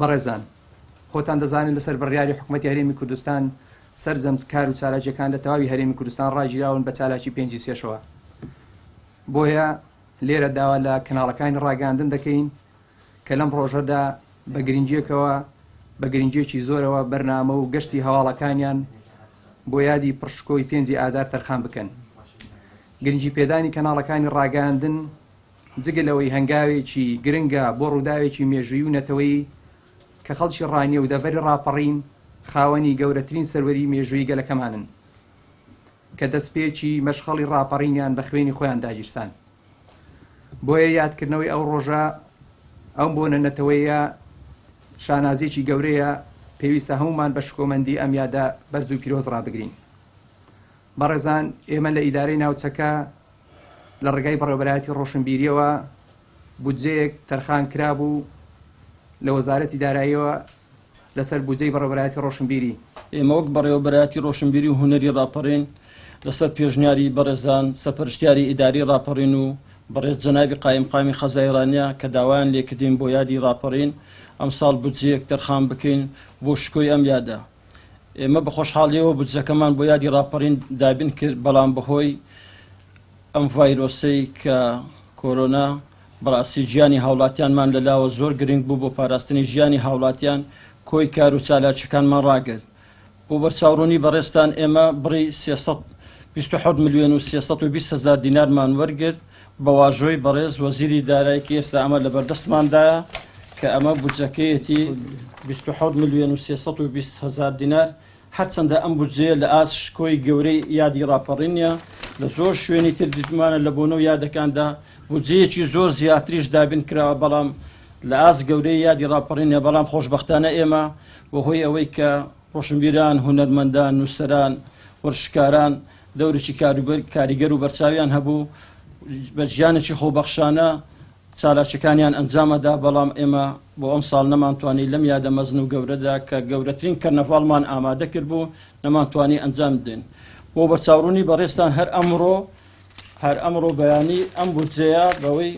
بەڕێزان خۆتان دەزانن لەسەر بڕیاری حکوومەتی هەرێمی کوردستان سەرجەم کار و چالاکیەکان لە تەواوی هەرێمی کوردستان ڕاگیراون بە چالاکی 5/3. بۆیە لێرە داوا لە کەناڵەکانی ڕاگەاندن دەکەین کە لەم ڕۆژەدا بە گرنگیەکەوە بە گرنگیەکی زۆرەوە بەرنامە و گەشتی هەواڵەکانیان بۆ یادی پڕشکۆی 5 ئادار تەرخان بکەن. گرنگی پێدانی کەناڵەکانی ڕاگەاندن جگەلەوەی هەنگاوێکی گرنگە بۆ ڕووداوێکی مێژووی و نەتەوەی کە خەڵکی ڕانیە و دەڤەری ڕاپەڕین خاوەنی گەورەترین سەروەری مێژووی گەلەکەمانن کە دەستپێکی مەشخەڵی ڕاپەڕینیان بە خوێنی خۆیان داگیرسان. بۆیە یادکردنەوەی ئەو ڕۆژە ئەو بۆنە نەتەوەیە شانازێکی گەورەیە پێویستە هەمومان بە شکۆمەندی ئەم یادە بەرز و پیرۆز ڕابگرین. بەڕێزان ئێمە لە ئیدارەی ناوچەکە لە ڕێگای بەڕێوەبەرایەتی ڕۆشنبیریەوە بودجەیەک تەرخان کرابوو لە وەزارەتی داراییەوە لەسەر بودجەی بەڕێوەبەرایەتی ڕۆشنبیری. ئێمە وەک بەڕێوەبەرایەتی ڕۆشنبیری و هونەری ڕاپەڕین لەسەر پێشنیاری بەڕێزان سەپەرشتیاری ئیداری ڕاپەڕین و بەڕێز جەنابی قایمقامی خەزایرانیە کە داوایان لێکردین بۆ یادی ڕاپەڕین ئەم ساڵ بودجەیەک تەرخان بکەین بۆ شکۆی ئەم یادە. ئێمە بە خۆشحاڵیەوە بودجەکەمان بۆ یادی ڕاپەڕین دابین کرد، بەڵام بەهۆی ئەم ڤایرۆسەی کە کۆرۆنا بەڕاستی ژیانی هاوڵاتیانمان لەلاوە زۆر گرنگ بوو بۆ پاراستنی ژیانی هاوڵاتیان کۆی کار و چالاکیەکانمان ڕاگرت. بۆ بەرچاوڕوونی بەڕێستان ئێمە بڕی 327 ملیۆن و 320 هزار دینارمان وەرگرت بە واژۆی بەڕێز وەزیری دارایی کە ئێستا ئەمە لە بەردەستماندایە کە ئەمە بودجەکەیەتی 27 ملیۆن و 320 هزار دینار. هەرچەندە ئەم بودجەیە لە ئاس شکۆی گەورەی یادی ڕاپەڕینە لە زۆر شوێنی تر دیتمانە لە بۆنە و یادەکاندا بودجەیەکی زۆر زیاتریش دابین کراوە، بەڵام لە ئاس گەورەی یادی ڕاپەڕینە. بەڵام خۆشبەختانە ئێمە بەهۆی ئەوەی کە ڕۆشنبیران، هونەرمەندان، نووسەران، وەرشکاران دەورێکی کاریگەر و بەرچاویان هەبوو بە ژیانێکی خۆبەخشانە چالاکیەکانیان ئەنجامەدا، بەڵام ئێمە بۆ ئەم ساڵ نەمانتوانی لەم یادە مەزن و گەورەدا کە گەورەترین کەرنەڤاڵمان ئامادە کرد بوو نەمانتوانی ئەنجام بدەین. بۆ بەرچاوڕوونی بەڕێستان هەر ئەمڕۆ بەیانی ئەم بودجەیە بەوەی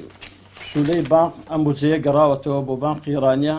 پشولەی بانق ئەم بودجەیە گەڕاوەتەوە بۆ بانقی ئیرانیا